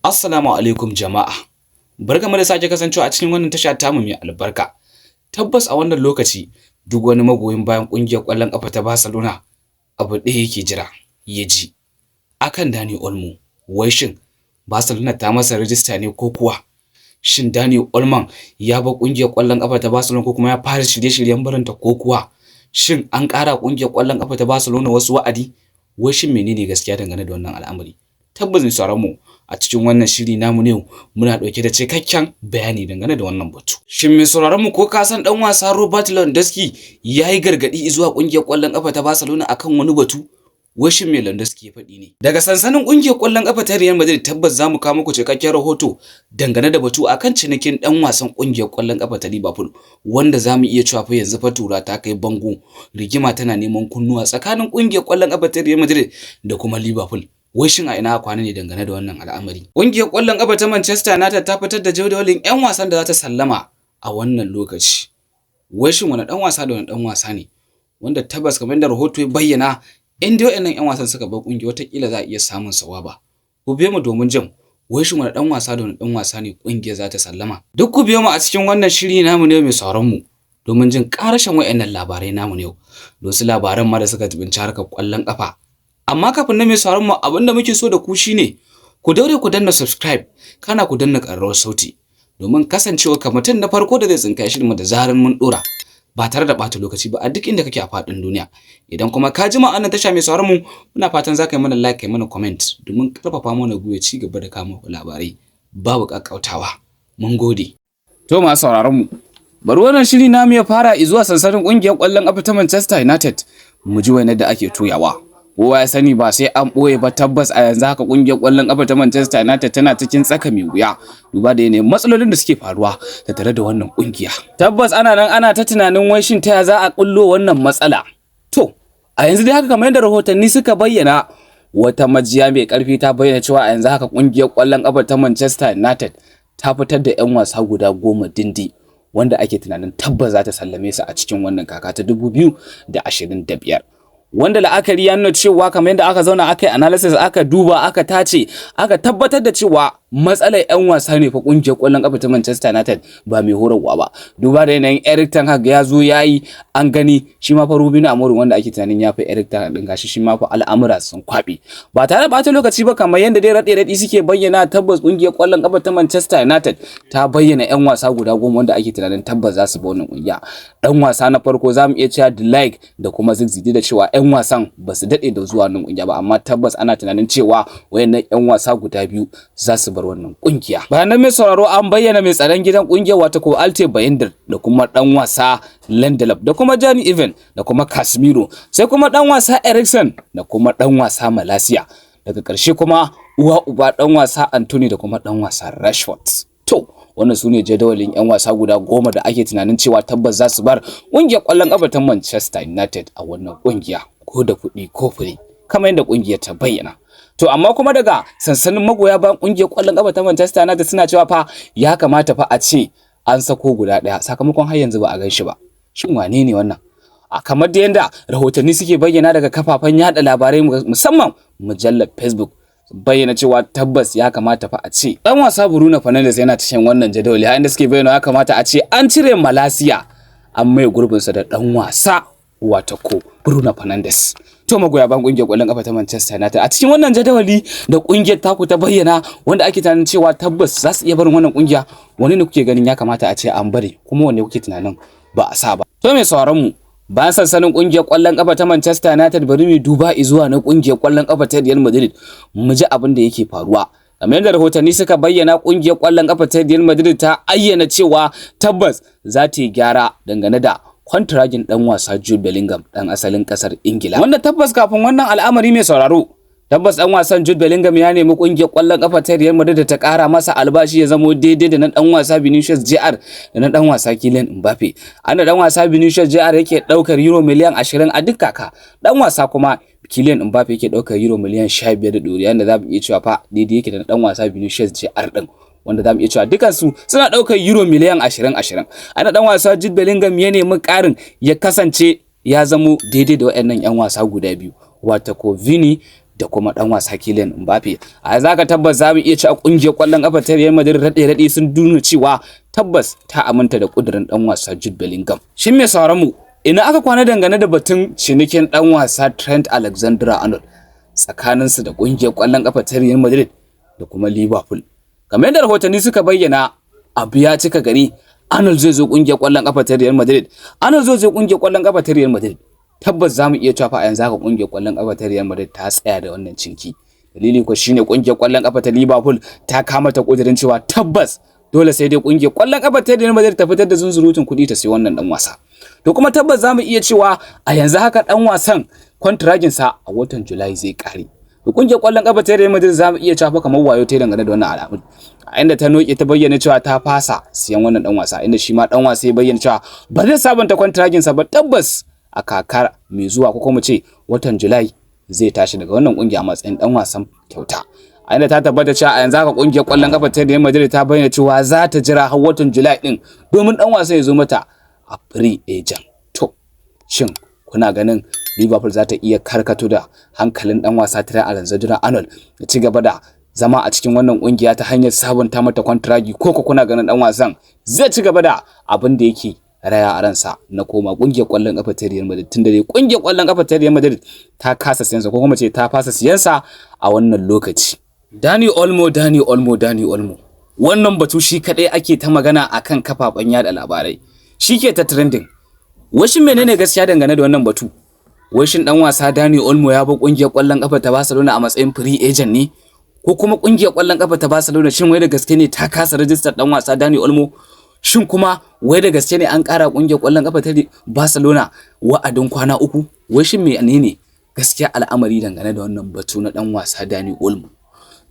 Assalamu alaikum jama'a. Barkamu da sake kasancewa a cikin wannan tasha tamu mai albarka. Tabbas a wannan lokaci duk wani magoyin bayan ƙungiyar ƙwallon ƙafa ta Barcelona abu ɗaya yake jira ya ji akan Dani Olmo. Wai shin Barcelona ta masa rijista ne ko kuwa? Shin Dani Olmo ya bar ƙungiyar ƙwallon ƙafa ta Barcelona ko kuma ya fara shirye-shiryen barinta ko kuwa? Shin an ƙara ƙungiyar ƙwallon ƙafa ta Barcelona wasu wa'adi? Wai shin menene gaskiya dangane da wannan al'amari? Tabbas mai sauran mu a cikin wannan shiri namu ne muna dauke da cikakken bayani dangane da wannan batu. Shin mai sauraron mu ko ka san dan wasa Robert Lewandowski yayi gargadi zuwa kungiyar ƙwallon ƙafa ta Barcelona akan wani batu? Wai shin me Lewandowski ya faɗi ne? Daga sansanin kungiyar ƙwallon ƙafa ta Real Madrid tabbas zamu kawo muku cikakken rahoto dangane da batu akan cinikin dan wasan kungiyar ƙwallon ƙafa ta Liverpool wanda zamu iya cewa fa yanzu fa tura ta kai bango, rigima tana neman kunnuwa tsakanin kungiyar ƙwallon ƙafa ta Real Madrid da kuma Liverpool. Wai shin a ina kwana ne dangane da wannan al'amari? Ƙungiyar ƙwallon ƙafa ta Manchester United ta fitar da jadawalin 'yan wasan da za ta sallama a wannan lokaci. Wai shin wani ɗan wasa da wani ɗan wasa ne? Wanda tabbas kamar da rahoto ya bayyana in dai waɗannan 'yan wasan suka bar ƙungiyar wataƙila za a iya samun sawaba. Ku biyo mu domin jin wai shin wani ɗan wasa da wani ɗan wasa ne ƙungiyar za ta sallama? Duk ku biyo mu a cikin wannan shiri namu ne mai sauran mu domin jin ƙarashin waɗannan labarai namu ne yau. Wasu labaran ma da suka jibinci harkar ƙwallon ƙafa. Amma kafin na mai sauran mu abinda muke so da ku shine ku daure ku danna subscribe kana ku danna ƙararrawar sauti domin kasancewa ka mutum na farko da zai tsinka shirin mu da zarar mun dora ba tare da ɓata lokaci ba a duk inda kake a faɗin duniya. Idan kuma ka ji ma'anar tasha mai sauran mu muna fatan za ka yi mana like kai mana comment domin karfafa mana gwiwa ci gaba da kama labarai babu kakkautawa. Mun gode. To masu sauraron mu bari wannan shiri namu ya fara zuwa sansanin ƙungiyar ƙwallon ƙafa ta Manchester United mu ji wainar da ake toyawa. Kowa ya sani ba sai an ɓoye ba tabbas a yanzu haka ƙungiyar ƙwallon ƙafa ta Manchester United tana cikin tsaka mai wuya duba da yanayin matsalolin da suke faruwa tattare da wannan ƙungiya. Tabbas ana nan ana ta tunanin wai shin ta za a ƙullo wannan matsala. To a yanzu dai haka kamar yadda rahotanni suka bayyana wata majiya mai ƙarfi ta bayyana cewa a yanzu haka ƙungiyar ƙwallon ƙafa ta Manchester United ta fitar da 'yan wasa guda 10 dindi wanda ake tunanin tabbas za ta sallame su a cikin wannan kaka ta 2025. Wanda la'akari ya nuna cewa kamar yadda aka zauna aka yi analysis aka duba aka tace aka tabbatar da cewa matsalar 'yan wasa ne fa kungiyar ƙwallon ƙafa ta Manchester United ba mai horarwa ba duba da yanayin Eric Ten Hag ya zo yayi an gani shi ma fa Ruben Amorim wanda ake tunanin ya fi Eric Ten Hag din gashi shi ma fa al'amura sun kwabe ba tare da bata lokaci ba kamar yadda dai rade suke bayyana tabbas kungiyar ƙwallon ƙafa ta Manchester United ta bayyana 'yan wasa guda 10 wanda ake tunanin tabbas za su ba wannan kungiya. Dan wasa na farko zamu iya cewa De Ligt da kuma Zigzidi da cewa 'yan wasan ba su dade da zuwa wannan kungiya ba amma tabbas ana tunanin cewa wayannan 'yan wasa guda biyu za su bar wannan kungiya. Bayan nan mai sauraro an bayyana mai tsaron gidan kungiyar wato ko Alte Bayindir da kuma dan wasa Lindelof da kuma Johnny Even da kuma Casemiro sai kuma dan wasa Eriksen da kuma dan wasa Malaysia daga ƙarshe kuma uwa uba dan wasa Anthony da kuma dan wasa Rashford. To wannan sune jadawalin 'yan wasa guda 10 da ake tunanin cewa tabbas za su bar kungiyar ƙwallon ƙafa ta Manchester United a wannan kungiya ko da kuɗi ko fure kamar yadda kungiyar ta bayyana. To amma kuma daga sansanin magoya bayan kungiyar ƙwallon ƙafa ta Manchester United suna cewa fa ya kamata fa a ce an sako guda ɗaya sakamakon har yanzu ba a gan shi ba. Shin wane ne wannan? A kamar da yanda rahotanni suke bayyana daga kafafen yada labarai musamman mujallar Facebook bayyana cewa tabbas ya kamata fa a ce dan wasa Bruno Fernandes yana cikin wannan jadawali har inda suke bayyana ya kamata a ce an cire Malaysia an mai gurbinsa da dan wasa wato ko Bruno Fernandes. To magoya ban kungiyar ƙwallon ƙafa ta Manchester United a cikin wannan jadawali da kungiyar taku ta bayyana wanda ake tunanin cewa tabbas za su iya barin wannan kungiya wani ne kuke ganin ya kamata a ce an bari kuma wanne kuke tunanin ba a sa ba. To mai sauraron mu bayan sansanin kungiyar ƙwallon ƙafa ta Manchester United bari mu duba zuwa na kungiyar ƙwallon ƙafa ta Real Madrid mu ji abin da yake faruwa. Kamar yadda rahotanni suka bayyana kungiyar ƙwallon ƙafa ta Real Madrid ta ayyana cewa tabbas za ta yi gyara dangane da kwantiragin dan wasa Jude Bellingham dan asalin kasar Ingila wanda tabbas kafin wannan al'amari mai sauraro tabbas dan wasan Jude Bellingham ya nemi kungiyar ƙwallon ƙafa ta Real Madrid da ta ƙara masa albashi ya zamo daidai da na dan wasa Vinicius Jr da na dan wasa Kylian Mbappe. Ana dan wasa Vinicius Jr yake daukar euro miliyan 20 a duk kaka, dan wasa kuma Kylian Mbappe yake daukar euro miliyan 15 da doriya da za mu iya cewa fa daidai yake da na dan wasa Vinicius Jr din wanda zamu iya cewa dukansu suna daukar euro miliyan 20. Ana dan wasa Jude Bellingham ya nemi karin ya kasance ya zamo daidai da waɗannan 'yan wasa guda biyu wato ko Vini da kuma dan wasa Kylian Mbappe. A zaka tabbas zamu iya ci a kungiyar kwallon kafa ta Real Madrid rade sun nuna cewa tabbas ta aminta da kudirin dan wasa Jude Bellingham. Shin me sauran mu ina aka kwana dangane da batun cinikin dan wasa Trent Alexander-Arnold tsakaninsu da kungiyar kwallon kafa ta Real Madrid da kuma Liverpool? Kamar yadda rahotanni suka bayyana, abu ya cika gari. Arnold zai zo kungiyar kwallon kafa ta Real Madrid. Arnold zai zo kungiyar kwallon kafa ta Real Madrid. Tabbas zamu iya cewa a yanzu haka kungiyar kwallon kafa ta Real Madrid ta tsaya da wannan cinki. Dalili ko shine kungiyar kwallon kafa ta Liverpool ta kama ta kudirin cewa tabbas dole sai dai kungiyar kwallon kafa ta Real Madrid ta fitar da zunzurutun kuɗi ta sai wannan dan wasa. To kuma tabbas zamu iya cewa a yanzu haka dan wasan kontragin sa a watan July zai kare. To kungiyar kwallon kafa ta Real Madrid zamu iya cewa kamar wayo ta dangane da wannan alamun. A inda ta noke ta bayyana cewa ta fasa siyan wannan dan wasa, inda shi ma dan wasa ya bayyana cewa ba zai sabunta kontragin sa ba tabbas a kakar mai zuwa ko kuma ce watan July zai tashi daga wannan kungiya a matsayin dan wasan kyauta. A inda ta tabbata cewa a yanzu haka kungiyar kwallon kafa ta Real Madrid ta bayyana cewa za ta jira har watan July din domin dan wasan ya zo mata a free agent. To shin kuna ganin Liverpool za ta iya karkato da hankalin dan wasa Trent Alexander-Arnold ya ci gaba da zama a cikin wannan kungiya ta hanyar sabunta mata kontragi, ko kuna ganin dan wasan zai ci gaba da abin da yake raya a ransa na koma kungiyar kwallon kafa ta Real Madrid, tunda dai kungiyar kwallon kafa ta Real Madrid ta kasa siyansa ko kuma ce ta fasa siyansa a wannan lokaci. Dani Olmo wannan batu shi kadai ake ta magana akan kafafen yada labarai, shi ke ta trending. Washin menene gaskiya dangane da wannan batu? Washin dan wasa Dani Olmo ya bar kungiyar kwallon kafa ta Barcelona a matsayin free agent ne, ko kuma kungiyar kwallon kafa ta Barcelona shin wai da gaske ne ta kasa register dan wasa Dani Olmo? Shin kuma wai da gaske ne an ƙara ƙungiyar ƙwallon ƙafa ta Barcelona wa'adin kwana 3? Wai shin menene gaskiya al'amari dangane da wannan batu na dan wasa Dani Olmo?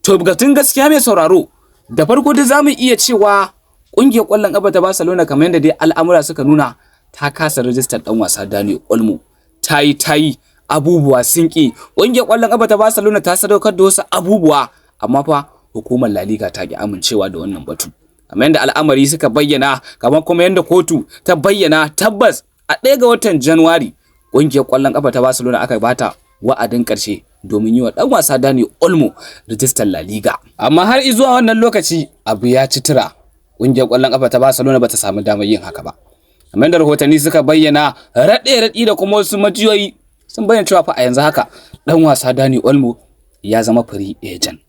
To gatun gaskiya mai sauraro, da farko dai zamu iya cewa ƙungiyar ƙwallon ƙafa ta Barcelona kamar yadda dai al'amura suka nuna ta kasa register dan wasa Dani Olmo. Tayi abubuwa sun ki. Ƙungiyar ƙwallon ƙafa ta Barcelona ta sadaukar da wasu abubuwa, amma fa hukumar La Liga ta ki amincewa da wannan batu. Kamar yadda al'amari suka bayyana, kamar kuma yadda kotu ta bayyana, tabbas a 1 ga watan Januwari ƙungiyar ƙwallon ƙafa ta Barcelona aka bata wa'adin ƙarshe domin yi wa ɗan wasa Dani Olmo rijistar La Liga. Amma har zuwa wannan lokaci abu ya ci tura, ƙungiyar ƙwallon ƙafa ta Barcelona bata samu damar yin haka ba. Kamar yadda rahotanni suka bayyana, raɗe-raɗi da kuma wasu majiyoyi sun bayyana cewa fa a yanzu haka ɗan wasa Dani Olmo ya zama free agent.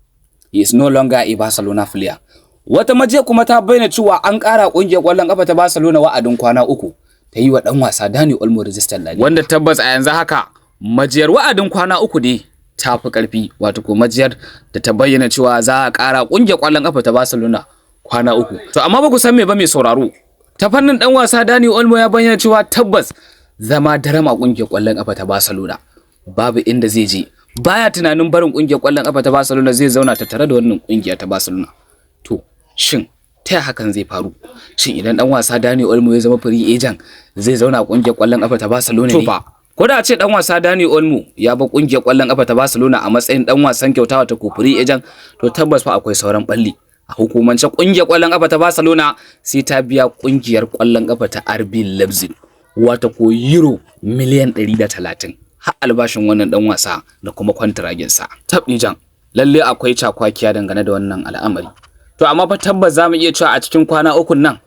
He is no longer a Barcelona player. Wata majiya kuma ta bayyana cewa an ƙara ƙungiyar ƙwallon ƙafa ta Barcelona wa'adin kwana 3 ta yi wa ɗan wasa Dani Olmo register La Liga. Wanda tabbas a yanzu haka majiyar wa'adin kwana 3 ne ta fi ƙarfi, wato ko majiyar da ta bayyana cewa za a ƙara ƙungiyar ƙwallon ƙafa ta Barcelona kwana 3. To amma ba ku san me ba mai sauraro. Ta fannin ɗan wasa Dani Olmo ya bayyana cewa tabbas zama darama ƙungiyar ƙwallon ƙafa ta Barcelona. Babu inda zai je. Baya tunanin barin ƙungiyar ƙwallon ƙafa ta Barcelona, zai zauna ta tare da wannan ƙungiya ta Barcelona. To shin ta hakan zai faru? Shin idan dan wasa Dani Olmo ya zama free agent zai zauna a kungiyar kwallon kafa ta Barcelona ne? To fa ko da ce dan wasa Dani Olmo ya bar kungiyar kwallon kafa ta Barcelona a matsayin dan wasan kyautawa ta ko free agent, to tabbas fa akwai sauran balli. A hukumance kungiyar kwallon kafa ta Barcelona sai ta biya kungiyar kwallon kafa ta RB Leipzig wato ko euro miliyan 130 har albashin wannan dan wasa da kuma kwantiragin sa. Tabdijan lalle akwai cakwakiya dangane da wannan al'amari. To amma fa tabbas zamu iya cewa a cikin kwana 3 nan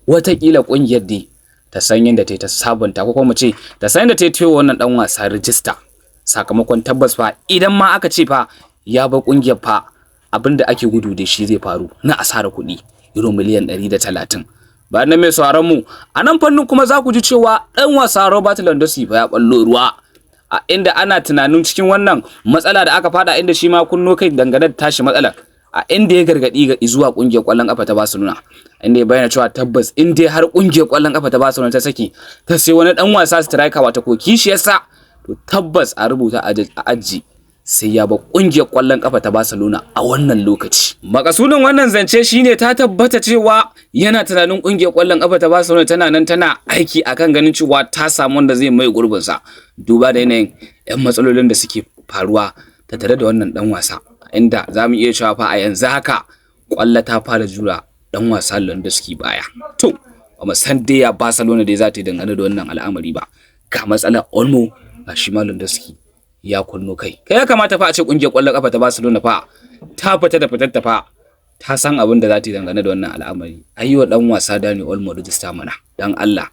watakila kungiyar dai ta san yadda ta sabunta ko kuma ce ta san yadda ta yi wannan dan wasa register, sakamakon tabbas fa idan ma aka ce fa ya bar kungiyar fa abinda ake gudu da shi zai faru na asara kuɗi euro miliyan 130. Bayan nan mai sauraron mu a nan fannin kuma za ku ji cewa dan wasa Robert Lewandowski fa ya ballo ruwa, a inda ana tunanin cikin wannan matsala da aka fada, inda shi ma kunno kai dangane da tashi matsalar, a inda ya gargadi ga zuwa kungiyar kwallon kafa ta Barcelona, inda ya bayyana cewa tabbas in dai har kungiyar kwallon kafa ta Barcelona ta saki ta sai wani dan wasa striker wata ko kishiyarsa, to tabbas a rubuta a aji sai ya ba kungiyar kwallon kafa ta Barcelona a wannan lokaci. Makasudin wannan zance shine ta tabbata cewa yana tunanin kungiyar kwallon kafa ta Barcelona tana nan tana aiki akan ganin cewa ta samu wanda zai mai gurbin sa, duba da yanayin yan matsalolin da suke faruwa tattare da wannan dan wasa, inda zamu iya cewa fa a yanzu haka kwalla ta fara jura dan wasa Lewandowski baya. To amma san dai ya Barcelona dai za ta yi dangane da wannan al'amari ba, ga matsalar Olmo ga shi ma Lewandowski ya kunno kai ya kamata fa a ce kungiyar kwallon kafa ta Barcelona fa ta fita da fitar ta fa ta san abin da za ta yi dangane da wannan al'amari ayyo dan wasa Dani Olmo register mana dan Allah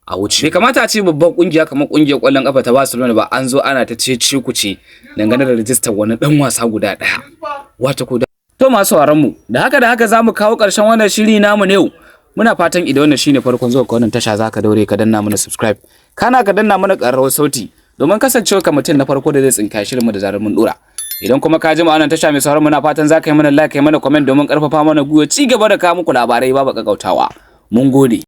a wuce bai kamata a ce babban kungiya kamar kungiyar kwallon kafa ta Barcelona ba an zo ana ta ce ku ce dangane da register wani dan wasa guda daya wata ko to masu sauraron mu da haka zamu kawo karshen wannan shiri namu ne yau muna fatan idan wannan shine farkon zuwa wannan tasha zaka daure ka danna mana subscribe kana ka danna mana ƙararrawar sauti domin kasancewa ka mutum na farko da zai tsinka shirin mu da zarar mun dora idan kuma ka ji mu wannan tasha mai sauraron muna fatan zaka yi mana like kai mana comment domin karfafa mana gwiwa ci gaba da kawo muku labarai babu kakautawa mun gode